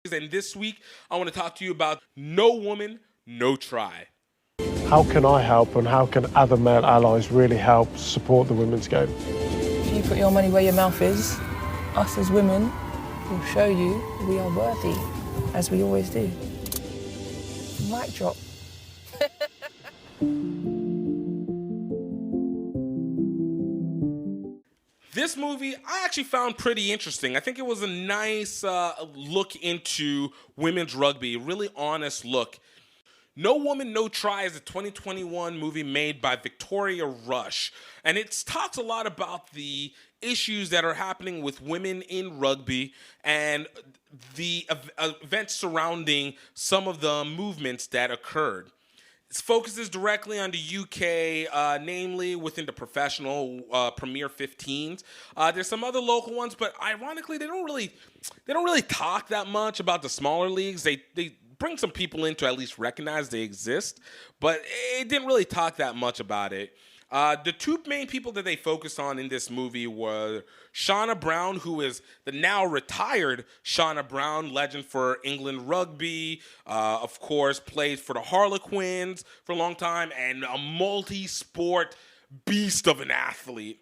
And this week, I want to talk to you about No Woman, No Try. How can I help and how can other male allies really help support the women's game? If you put your money where your mouth is, us as women will show you we are worthy, as we always do. Mic drop. This movie I actually found pretty interesting. I think it was a nice look into women's rugby, a really honest look. No Woman, No Try is a 2021 movie made by Victoria Rush, and it talks a lot about the issues that are happening with women in rugby and the events surrounding some of the movements that occurred. It focuses directly on the UK, namely within the professional Premier 15s. There's some other local ones, but ironically, they don't really talk that much about the smaller leagues. They bring some people in to at least recognize they exist, but it didn't really talk that much about it. The two main people that they focused on in this movie were Shauna Brown, who is the now retired Shauna Brown, legend for England rugby, of course, played for the Harlequins for a long time, and a multi-sport beast of an athlete.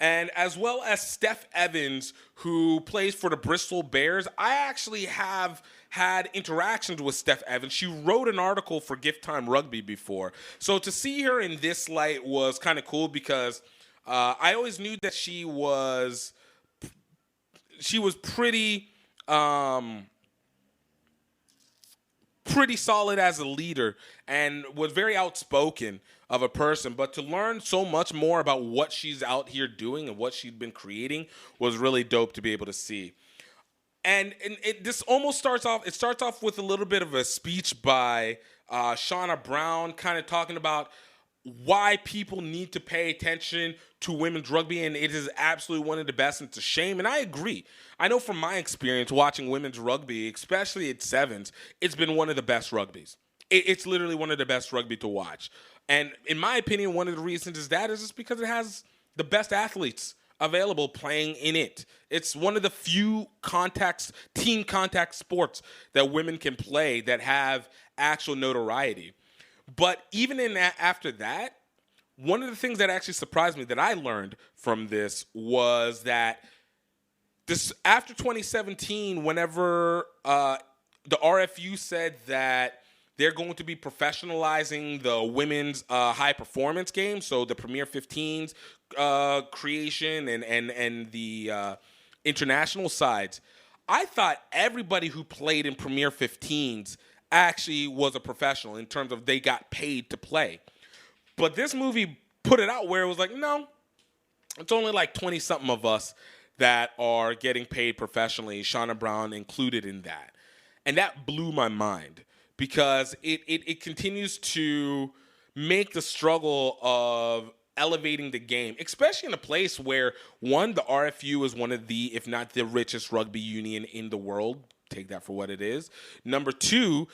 And as well as Steph Evans, who plays for the Bristol Bears. I actually have had interactions with Steph Evans. She wrote an article for GiftTime Rugby before. So to see her in this light was kind of cool because I always knew that she was pretty solid as a leader and was very outspoken of a person. But to learn so much more about what she's out here doing and what she's been creating was really dope to be able to see. And this almost starts off with a little bit of a speech by Shauna Brown, kind of talking about why people need to pay attention to women's rugby, and it is absolutely one of the best, and it's a shame. And I agree. I know from my experience watching women's rugby, especially at sevens, it's been one of the best rugbies. It's literally one of the best rugby to watch. And in my opinion, one of the reasons is just because it has the best athletes available playing in it. It's one of the few team contact sports that women can play that have actual notoriety. But even after that, one of the things that actually surprised me that I learned from this was that this after 2017, whenever the RFU said that they're going to be professionalizing the women's high performance game, so the Premier 15s creation and the international sides. I thought everybody who played in Premier 15s actually was a professional in terms of they got paid to play. But this movie put it out where it was like, no, it's only like 20-something of us that are getting paid professionally, Shauna Brown included in that. And that blew my mind because it continues to make the struggle of elevating the game, especially in a place where, one, the RFU is one of the, if not the richest rugby union in the world. Take that for what it is. Number two,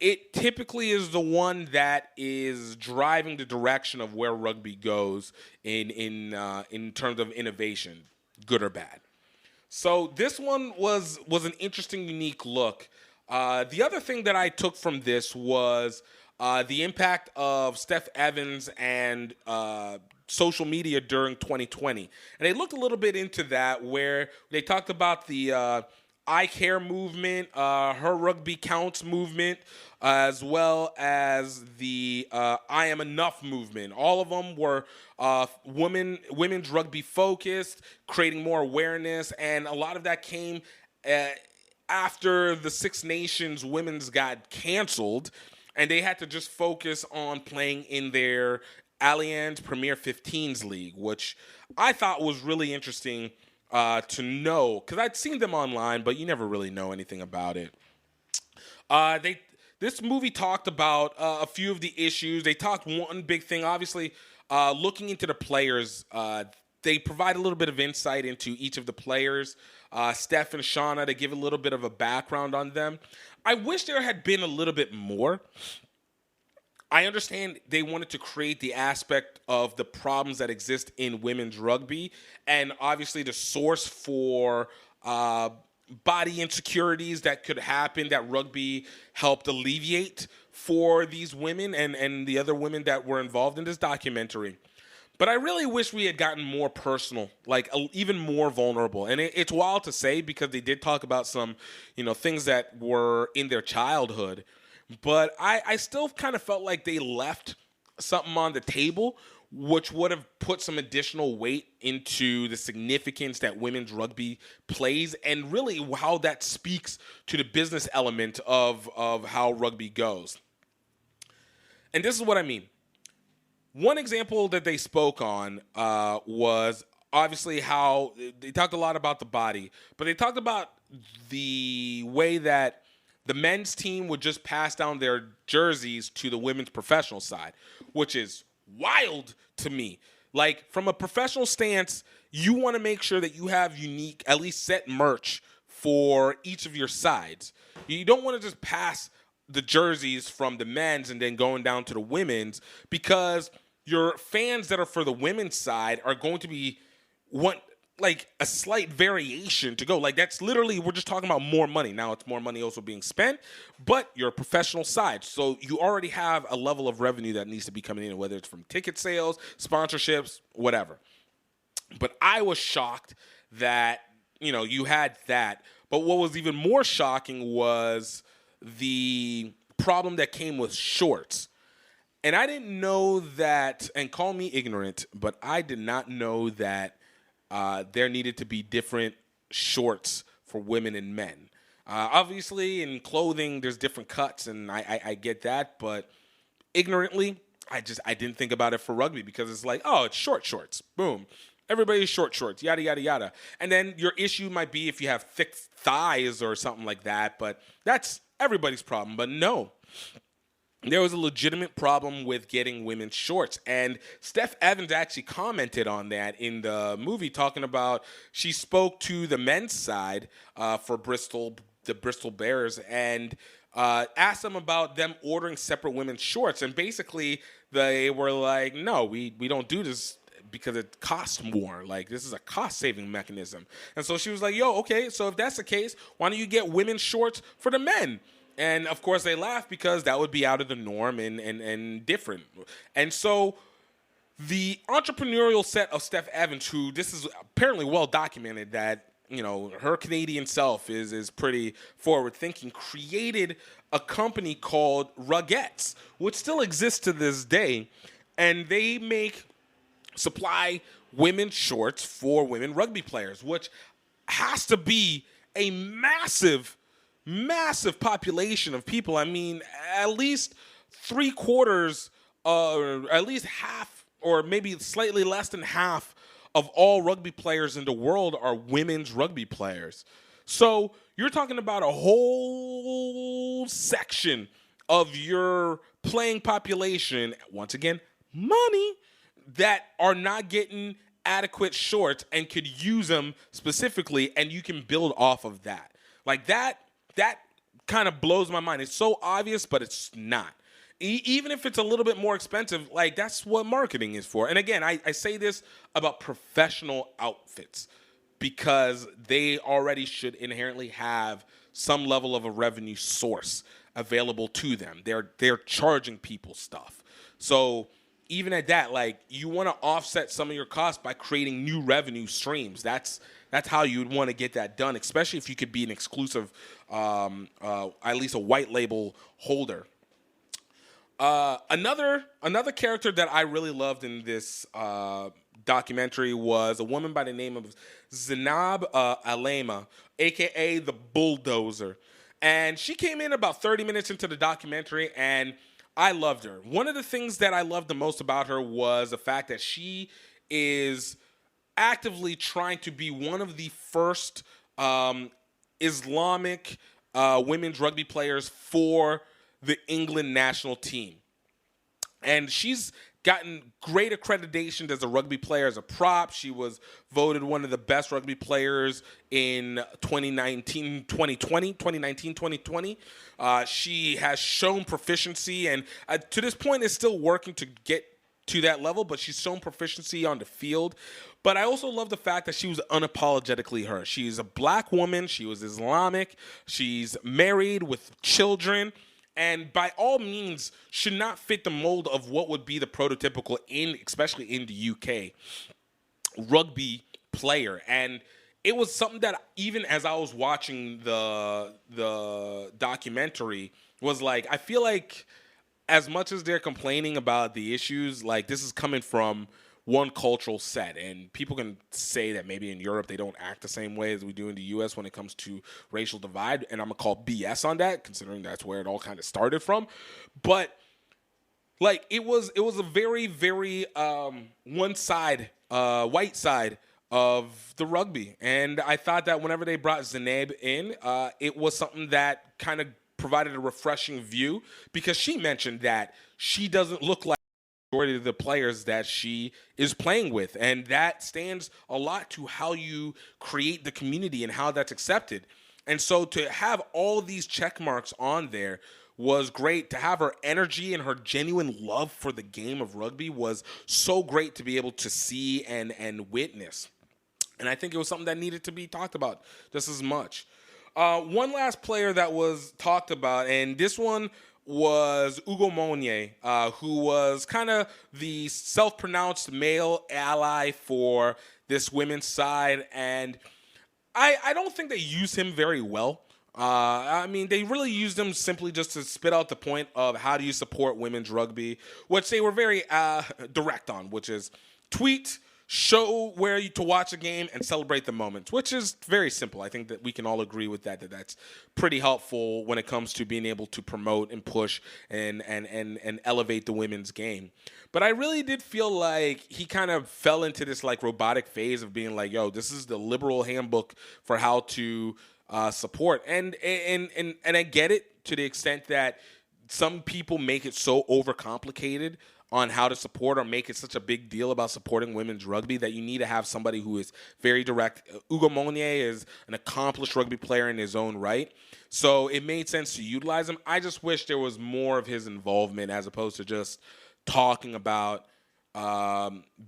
it typically is the one that is driving the direction of where rugby goes in terms of innovation, good or bad. So this one was an interesting, unique look. The other thing that I took from this was the impact of Steph Evans and social media during 2020. And they looked a little bit into that where they talked about the I Care movement, Her Rugby Counts movement, as well as the I Am Enough movement. All of them were women's rugby focused, creating more awareness, and a lot of that came after the Six Nations women's got canceled, and they had to just focus on playing in their Allianz Premier 15s League, which I thought was really interesting to know, because I'd seen them online, but you never really know anything about it. This movie talked about a few of the issues. They talked one big thing, obviously, looking into the players. They provide a little bit of insight into each of the players. Steph and Shauna, to give a little bit of a background on them. I wish there had been a little bit more. I understand they wanted to create the aspect of the problems that exist in women's rugby, and obviously the source for body insecurities that could happen that rugby helped alleviate for these women and the other women that were involved in this documentary. But I really wish we had gotten more personal, like even more vulnerable. And it's wild to say because they did talk about some, things that were in their childhood. But I still kind of felt like they left something on the table, which would have put some additional weight into the significance that women's rugby plays and really how that speaks to the business element of how rugby goes. And this is what I mean. One example that they spoke on was obviously how they talked a lot about the body, but they talked about the way that the men's team would just pass down their jerseys to the women's professional side, which is wild to me. Like, from a professional stance, you want to make sure that you have unique, at least set merch for each of your sides. You don't want to just pass the jerseys from the men's and then going down to the women's, because your fans that are for the women's side are going to want like a slight variation to go. Like, that's literally, we're just talking about more money. Now it's more money also being spent, but you're a professional side. So you already have a level of revenue that needs to be coming in, whether it's from ticket sales, sponsorships, whatever. But I was shocked that, you had that. But what was even more shocking was the problem that came with shorts. And I didn't know that, and call me ignorant, but I did not know that there needed to be different shorts for women and men. Obviously, in clothing, there's different cuts, and I get that. But ignorantly, I didn't think about it for rugby, because it's like, oh, it's short shorts. Boom. Everybody's short shorts, yada, yada, yada. And then your issue might be if you have thick thighs or something like that, but that's everybody's problem. But no. There was a legitimate problem with getting women's shorts. And Steph Evans actually commented on that in the movie, talking about, she spoke to the men's side for the Bristol Bears, and asked them about them ordering separate women's shorts. And basically, they were like, no, we don't do this because it costs more. Like, this is a cost-saving mechanism. And so she was like, yo, okay, so if that's the case, why don't you get women's shorts for the men? And, of course, they laughed because that would be out of the norm and different. And so the entrepreneurial set of Steph Evans, who this is apparently well documented that, her Canadian self is pretty forward-thinking, created a company called Rugettes, which still exists to this day. And they supply women's shorts for women rugby players, which has to be a massive population of people. I mean, at least 3/4, or at least half, or maybe slightly less than half of all rugby players in the world are women's rugby players. So you're talking about a whole section of your playing population, once again, money, that are not getting adequate shorts and could use them specifically, and you can build off of that. Like, that kind of blows my mind. It's so obvious, but it's not. Even if it's a little bit more expensive, like, that's what marketing is for. And again, I say this about professional outfits because they already should inherently have some level of a revenue source available to them. They're charging people stuff. So even at that, like, you want to offset some of your costs by creating new revenue streams. That's how you would want to get that done, especially if you could be an exclusive, at least a white label holder. Another character that I really loved in this documentary was a woman by the name of Zainab Alema, a.k.a. the Bulldozer. And she came in about 30 minutes into the documentary, and I loved her. One of the things that I loved the most about her was the fact that she is actively trying to be one of the first Islamic women's rugby players for the England national team. And she's gotten great accreditation as a rugby player, as a prop. She was voted one of the best rugby players in 2020. She has shown proficiency, and to this point is still working to get to that level, but she's shown proficiency on the field. But I also love the fact that she was unapologetically her. She's a black woman. She was Islamic. She's married with children. And by all means, should not fit the mold of what would be the prototypical, especially in the UK, rugby player. And it was something that even as I was watching the documentary was like, I feel like as much as they're complaining about the issues, like this is coming from one cultural set. And people can say that maybe in Europe they don't act the same way as we do in the US when it comes to racial divide. And I'm going to call BS on that, considering that's where it all kind of started from. But like it was a very, very one side, white side of the rugby. And I thought that whenever they brought Zainab in, it was something that kind of provided a refreshing view, because she mentioned that she doesn't look like the majority of the players that she is playing with. And that stands a lot to how you create the community and how that's accepted. And so to have all these check marks on there was great. To have her energy and her genuine love for the game of rugby was so great to be able to see and witness. And I think it was something that needed to be talked about just as much. One last player that was talked about, and this one was Hugo Monye, who was kind of the self-pronounced male ally for this women's side. And I don't think they used him very well. I mean, they really used him simply just to spit out the point of how do you support women's rugby, which they were very direct on, which is tweet, show where you to watch a game, and celebrate the moments, which is very simple. I think that we can all agree with that that's pretty helpful when it comes to being able to promote and push and elevate the women's game. But I really did feel like he kind of fell into this like robotic phase of being like, yo, this is the liberal handbook for how to support. And I get it to the extent that some people make it so overcomplicated on how to support or make it such a big deal about supporting women's rugby that you need to have somebody who is very direct. Hugo Monye is an accomplished rugby player in his own right, so it made sense to utilize him. I just wish there was more of his involvement as opposed to just talking about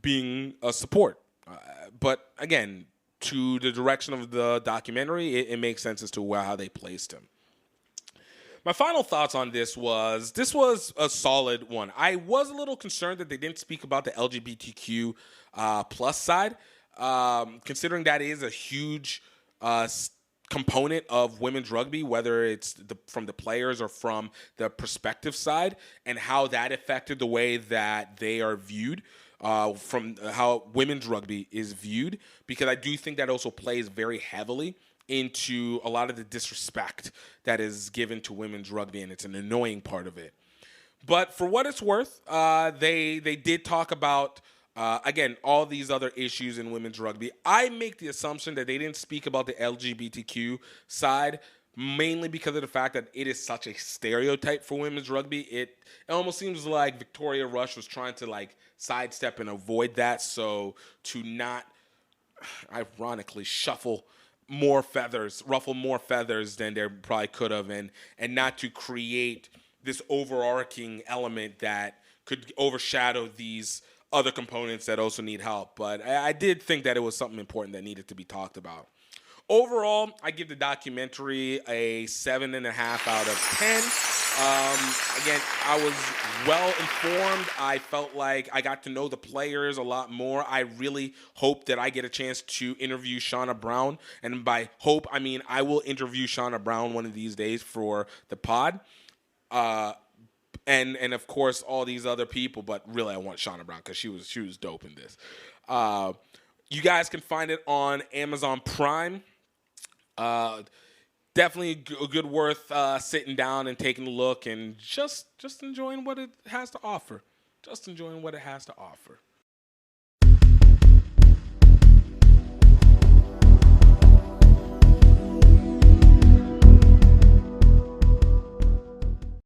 being a support. But again, to the direction of the documentary, it makes sense as to how they placed him. My final thoughts on this was a solid one. I was a little concerned that they didn't speak about the LGBTQ plus side, considering that is a huge component of women's rugby, whether it's from the players or from the perspective side, and how that affected the way that they are viewed, from how women's rugby is viewed, because I do think that also plays very heavily into a lot of the disrespect that is given to women's rugby, and it's an annoying part of it. But for what it's worth, they did talk about, again, all these other issues in women's rugby. I make the assumption that they didn't speak about the LGBTQ side, mainly because of the fact that it is such a stereotype for women's rugby. It almost seems like Victoria Rush was trying to like sidestep and avoid that, so to not, ironically, ruffle more feathers than they probably could have, and not to create this overarching element that could overshadow these other components that also need help. But I did think that it was something important that needed to be talked about. Overall, I give the documentary a 7.5 out of 10. Again, I was well informed. I felt like I got to know the players a lot more. I really hope that I get a chance to interview Shauna Brown. And by hope, I mean I will interview Shauna Brown one of these days for the pod. And of course, all these other people. But really, I want Shauna Brown because she was dope in this. You guys can find it on Amazon Prime. Definitely a good worth sitting down and taking a look and just enjoying what it has to offer. Just enjoying what it has to offer.